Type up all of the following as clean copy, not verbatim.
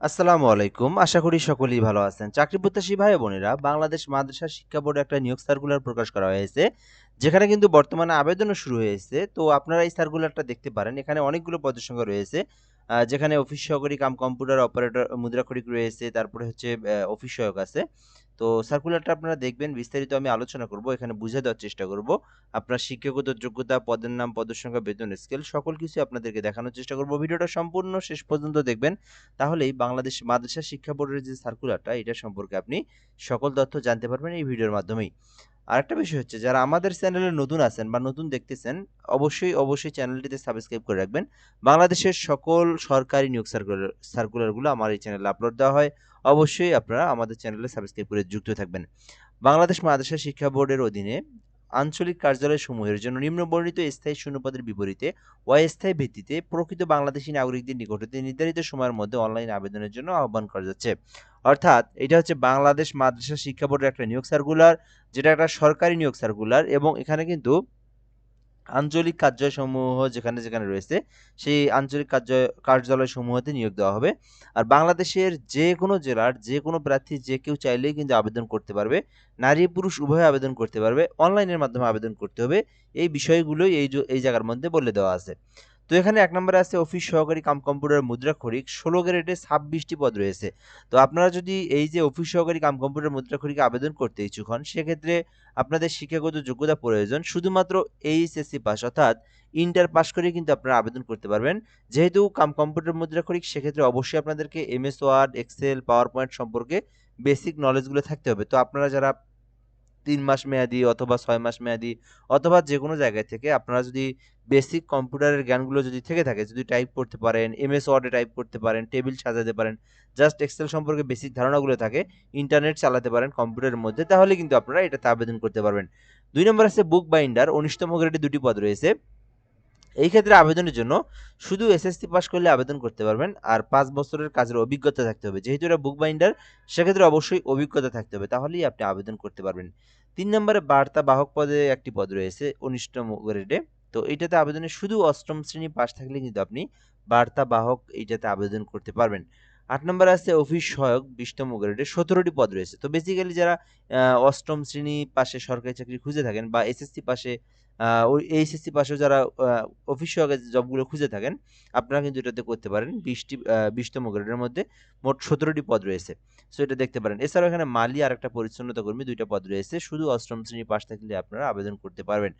আসসালামু আলাইকুম। আশা করি সকলেই ভালো আছেন। চাকরি প্রত্যাশী ভাই বোনেরা, বাংলাদেশ মাদ্রাসা শিক্ষা বোর্ডে একটা নিয়োগ সার্কুলার প্রকাশ করা হয়েছে। যেখানে কিন্তু বর্তমানে আবেদনও শুরু হয়েছে। তো আপনারা এই সার্কুলারটা দেখতে পারেন। এখানে অনেকগুলো পদের সংখ্যা রয়েছে। যেখানে অফিস সহকারী কাম কম্পিউটার অপারেটর মুদ্রাক্ষরিক রয়েছে। তারপরে হচ্ছে অফিস সহায়ক আছে। তো সার্কুলারটা আপনারা দেখবেন, বিস্তারিত আমি আলোচনা করব। এখানে বুঝিয়ে দেওয়ার চেষ্টা করব। আপনার শিক্ষাগত যোগ্যতা, পদের নাম, পদের সংখ্যা, বেতন স্কেল সকল কিছুই আপনাদেরকে দেখানোর চেষ্টা করব। ভিডিওটা সম্পূর্ণ শেষ পর্যন্ত দেখবেন। তাহলেই বাংলাদেশ মাদ্রাসা শিক্ষা বোর্ডের যে সার্কুলারটা এটা সম্পর্কে আপনি সকল তথ্য জানতে পারবেন এই ভিডিওর মাধ্যমেই। আরেকটা বিষয় হচ্ছে, যারা আমাদের চ্যানেলে নতুন আছেন বা নতুন দেখতেছেন, অবশ্যই চ্যানেলটিতে সাবস্ক্রাইব করে রাখবেন। বাংলাদেশের সকল সরকারি নিয়োগ সার্কুলারগুলো আমার এই চ্যানেলে আপলোড দেওয়া হয়। অবশ্যই আপনারা আমাদের চ্যানেলে সাবস্ক্রাইব করে যুক্ত থাকবেন। বাংলাদেশ মাদ্রাসা শিক্ষা বোর্ডের অধীনে আঞ্চলিক কার্যালয়সমূহের জন্য নিম্নবর্ণিত স্থায়ী শূন্যপদের বিপরীতে অস্থায়ী ভিত্তিতে প্রকৃত বাংলাদেশী নাগরিকদের নিকট হতে নির্ধারিত সময়ের মধ্যে অনলাইন আবেদনের জন্য আহ্বান করা যাচ্ছে। অর্থাৎ এটা হচ্ছে বাংলাদেশ মাদ্রাসা শিক্ষা বোর্ডের একটা নিয়োগ সার্কুলার, যেটা একটা সরকারি নিয়োগ সার্কুলার, এবং এখানে কিন্তু আঞ্চলিক কার্যালয়সমূহ যেখানে রয়েছে, সেই আঞ্চলিক কার্যালয়সমূহতে নিয়োগ দেওয়া হবে। আর বাংলাদেশের যেকোনো জেলার যেকোনো প্রার্থী যে কেউ চাইলেই কিন্তু আবেদন করতে পারবে। নারী পুরুষ উভয়ে আবেদন করতে পারবে। অনলাইনের মাধ্যমে আবেদন করতে হবে। এই বিষয়গুলোই এই জায়গার মধ্যে বলে দেওয়া আছে। তো এখানে ১ নম্বরে আছে অফিস সহকারী কাম কম্পিউটার মুদ্রাক্ষরিক, ১৬ গ্রেডে ২৬ টি পদ রয়েছে। তো আপনারা যদি এই যে অফিস সহকারী কাম কম্পিউটার মুদ্রাক্ষরিকে আবেদন করতে ইচ্ছুক হন, সেক্ষেত্রে আপনাদের শিক্ষাগত যোগ্যতা প্রয়োজন শুধুমাত্র এইচএসসি পাস, অর্থাৎ ইন্টার পাস করেই কিন্তু আপনারা আবেদন করতে পারবেন। যেহেতু কম্পিউটার মুদ্রাক্ষরিক, সেক্ষেত্রে অবশ্যই আপনাদেরকে MS Word, Excel, PowerPoint সম্পর্কে বেসিক নলেজগুলো থাকতে হবে। তো আপনারা যারা ৩ মাস মেয়াদি অথবা ৬ মাস মেয়াদি অথবা যেকোনো জায়গায় থেকে আপনারা যদি বেসিক কম্পিউটারের জ্ঞানগুলো যদি থেকে থাকে, যদি টাইপ করতে পারেন, এমএস ওয়ার্ডে টাইপ করতে পারেন, টেবিল সাজাতে পারেন, জাস্ট এক্সেল সম্পর্কে বেসিক ধারণাগুলো থাকে, ইন্টারনেট চালাতে পারেন কম্পিউটারের মধ্যে, তাহলে কিন্তু আপনারা এটাতে আবেদন করতে পারবেন। ২ নম্বর আছে বুক বাইন্ডার, ১৯তম গ্রেডে ২ টি পদ রয়েছে। এই ক্ষেত্রে আবেদনের জন্য শুধু এসএসসি পাস করলে আবেদন করতে পারবেন, আর ৫ বছরের কাজের অভিজ্ঞতা থাকতে হবে। যেহেতু এটা বুক বাইন্ডার, সেক্ষেত্রে অবশ্যই অভিজ্ঞতা থাকতে হবে, তাহলেই আপনি আবেদন করতে পারবেন। ৩ নম্বরে বার্তা বাহক পদে একটি পদ রয়েছে ১৯তম গ্রেডে। তো এইটাতে আবেদনে শুধু ৮ম শ্রেণী পাস থাকলে কিন্তু আপনি বার্তা বাহক এইটাতে আবেদন করতে পারবেন। ৮ নম্বরে আছে অফিস সহায়ক ২০তম গ্রেডে ১৭টি পদ রয়েছে। তো বেসিক্যালি যারা ৮ম শ্রেণী পাশে সরকারি চাকরি খুঁজে থাকেন বা এসএসসি পাশে ওই এইচএসসি পাশেও যারা অফিস সহকারী জবগুলো খুঁজে থাকেন, আপনারা কিন্তু এটাতে করতে পারেন। ২০তম গ্রেডের মধ্যে মোট ১৭টি পদ রয়েছে। সো এটা দেখতে পারেন। এছাড়াও এখানে মালি আর একটা পরিচ্ছন্নতা কর্মী ২ টা পদ রয়েছে। শুধু ৮ম শ্রেণী পাস থাকলে আপনারা আবেদন করতে পারবেন।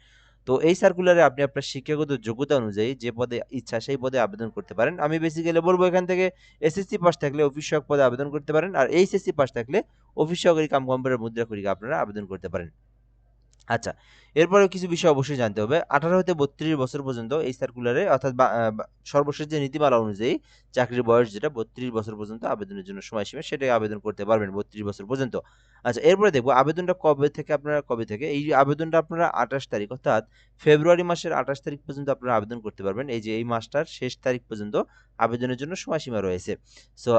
তো এই সার্কুলারে আপনি আপনার শিক্ষাগত যোগ্যতা অনুযায়ী যে পদে ইচ্ছা সেই পদে আবেদন করতে পারেন। আমি বেসিক্যালি বলব, এখান থেকে এসএসসি পাস থাকলে অফিস সহায়ক পদে আবেদন করতে পারেন। আর এইচএসসি পাস থাকলে অফিস সহকারী কাম কম্পিউটার মুদ্রাক্ষরিকে আপনারা আবেদন করতে পারেন। আচ্ছা, এরপরেও কিছু বিষয় অবশ্যই জানতে হবে। ১৮ হতে ৩২ বছর পর্যন্ত এই সার্কুলারে, অর্থাৎ সর্বশেষ যে নীতিমালা অনুযায়ী চাকরির বয়স যেটা ৩২ বছর পর্যন্ত আবেদনের জন্য সময়সীমা, সেটাই আবেদন করতে পারবেন ৩২ বছর পর্যন্ত। আচ্ছা, এরপরে দেখব আবেদনটা কবে থেকে। এই আবেদনটা আপনারা ২৮ তারিখ, অর্থাৎ ফেব্রুয়ারি মাসের ২৮ তারিখ পর্যন্ত আপনারা আবেদন করতে পারবেন। এই যে এই মাসটার শেষ তারিখ পর্যন্ত আবেদনের জন্য সময়সীমা রয়েছে। সো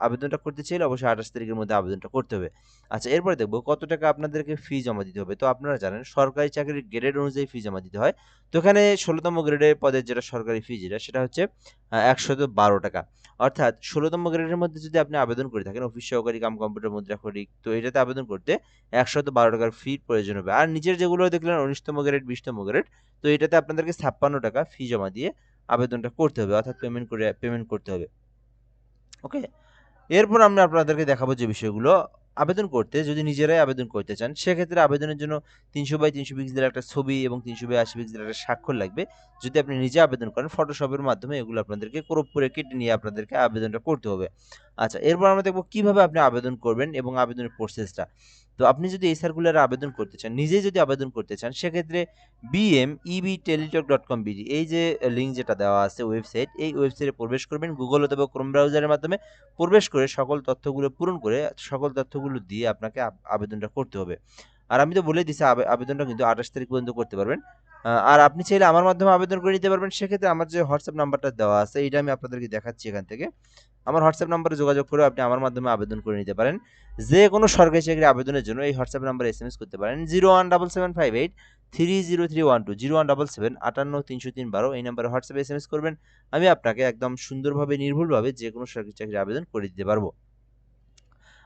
আবেদনটা করতে চাইলে অবশ্যই ২৮ তারিখের মধ্যে আবেদনটা করতে হবে। আচ্ছা, এরপরে দেখব কত টাকা আপনাদেরকে ফি জমা দিতে হবে। তো আপনারা জানেন সরকারি চাকরির গ্রেড অনুযায়ী ফি জমা দিতে হয়। তো এখানে ১৬তম গ্রেডের পদের যেটা সরকারি ফি সেটা হচ্ছে ৳১১২। অর্থাৎ ১৬তম গ্রেডের মধ্যে যদি আপনি আবেদন করে থাকেন অফিস সহকারী কাম কম্পিউটার মুদ্রাক্ষরিক, তো এটাতে আবেদন করতে ৳১১২ ফির প্রয়োজন হবে। আর নিচের যেগুলো দেখলেন ১৯তম গ্রেড, ২০তম গ্রেড, তো এটাতে আপনাদেরকে ৳৫৬ ফি জমা দিয়ে আবেদনটা করতে হবে, অর্থাৎ পেমেন্ট করতে হবে। ওকে? এরপর আমরা আপনাদেরকে দেখাবো যে বিষয়গুলো। আবেদন করতে যদি নিজেরাই আবেদন করতে চান, সেক্ষেত্রে আবেদনের জন্য ৩০০/৩০০ পিক্সেলের একটা ছবি এবং ৩০০/৮০ পিক্সেলের একটা স্বাক্ষর লাগবে। যদি আপনি নিজে আবেদন করেন, ফটোশপের মাধ্যমে এগুলো আপনাদেরকে ক্রপ করে কেটে নিয়ে আপনাদেরকে আবেদনটা করতে হবে। আচ্ছা, এরপর আমরা দেখব কিভাবে আপনি আবেদন করবেন এবং আবেদনের প্রসেসটা। তো আপনি যদি এই সার্কুলারে আবেদন করতে চান, নিজেই যদি আবেদন করতে চান, সেক্ষেত্রে bmebteletalk.com.bd এই যে লিঙ্ক যেটা দেওয়া আছে ওয়েবসাইট, এই ওয়েবসাইটে প্রবেশ করবেন গুগল অথবা ক্রোম ব্রাউজারের মাধ্যমে। প্রবেশ করে সকল তথ্যগুলো পূরণ করে সকল তথ্যগুলো দিয়ে আপনাকে আবেদনটা করতে হবে। আর আমি তো বলেই দিছি আবেদনটা কিন্তু ২৮ তারিখ পর্যন্ত করতে পারবেন। আর আপনি চাইলে আমার মাধ্যমে আবেদন করে নিতে পারবেন। সেক্ষেত্রে আমার যে হোয়াটসঅ্যাপ নাম্বারটা দেওয়া আছে, এইটা আমি আপনাদেরকে দেখাচ্ছি এখান থেকে। আমার হোয়াটসঅ্যাপ নাম্বারে যোগাযোগ করে আপনি আমার মাধ্যমে আবেদন করে নিতে পারেন। যে কোনো সরকারি চাকরির আবেদনের জন্য এই হোয়াটসঅ্যাপ নাম্বারে এসএমএস করতে পারেন 30312 01777 এই নাম্বারে হোয়াটসঅ্যাপে এসএমএস করবেন। আমি আপনাকে একদম সুন্দরভাবে নির্ভুলভাবে যে কোনো সরকারি চাকরির আবেদন করে দিতে পারবো।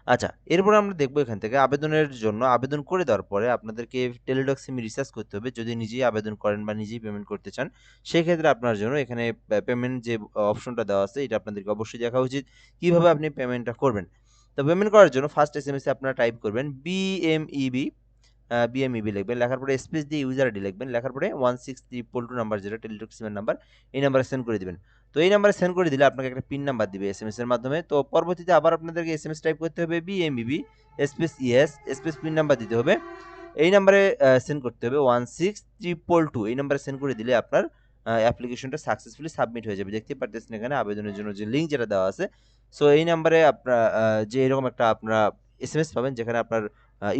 আচ্ছা, এরপরে আমরা দেখব এখান থেকে আবেদনের জন্য আবেদন করে দেওয়ার পরে আপনাদেরকে টেলিটক সিমে রিচার্জ করতে হবে। যদি নিজেই আবেদন করেন বা নিজেই পেমেন্ট করতে চান, সেক্ষেত্রে আপনার জন্য এখানে পেমেন্ট যে অপশনটা দেওয়া আছে এটা আপনাদেরকে অবশ্যই দেখা উচিত। কিভাবে আপনি পেমেন্টটা করবেন? তো পেমেন্ট করার জন্য ফার্স্ট এসএমএস এ আপনারা টাইপ করবেন বিএমইবি লিখবেন। লেখার পরে স্পেস দিয়ে ইউজার আইডি লিখবেন। লেখার পরে 16322 নাম্বার যেটা টেলিটক সিমের নাম্বার, এই নাম্বারে সেন্ড করে দিবেন। তো এই নাম্বারে সেন্ড করে দিলে আপনাকে একটা পিন নাম্বার দিবে এসএমএস এর মাধ্যমে। তো পরবর্তীতে আবার আপনাদেরকে এসএমএস টাইপ করতে হবে BMEB space yes space PIN number দিতে হবে। এই নাম্বারে সেন্ড করতে হবে 16222 এই নাম্বারে সেন্ড করে দিলে আপনার অ্যাপ্লিকেশনটা সাকসেসফুলি সাবমিট হয়ে যাবে। দেখতেই পারতেছেন এখানে আবেদনের জন্য যে লিঙ্ক যেটা দেওয়া আছে। সো এই নাম্বারে আপনার যে এরকম একটা আপনারা এসএমএস পাবেন যেখানে আপনার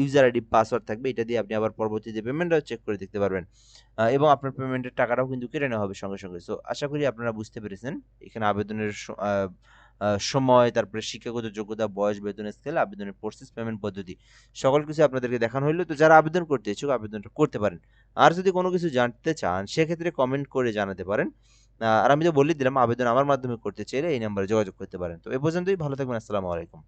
ইউজার আইডি পাসওয়ার্ড থাকবে। এটা দিয়ে আপনি আবার পরবর্তীতে পেমেন্টটাও চেক করে দেখতে পারবেন। এবং আপনার পেমেন্টের টাকাটাও কিন্তু কেটে নেওয়া হবে সঙ্গে, সঙ্গে। সো আশা করি আপনারা বুঝতে পেরেছেন। এখানে আবেদনের সময়, তারপরে শিক্ষাগত যোগ্যতা, বয়স, বেতন স্কেল, আবেদনের প্রসেস, পেমেন্ট পদ্ধতি সকল কিছু আপনাদেরকে দেখানো হইলো। তো যারা আবেদন করতে ইচ্ছুক আবেদনটা করতে পারেন। আর যদি কোনো কিছু জানতে চান সেক্ষেত্রে কমেন্ট করে জানাতে পারেন। আর আমি তো বলেই দিলাম আবেদন আমার মাধ্যমে করতে চাইলে এই নাম্বারে যোগাযোগ করতে পারেন। তো এ পর্যন্তই ভালো থাকবেন। আসসালামু আলাইকুম।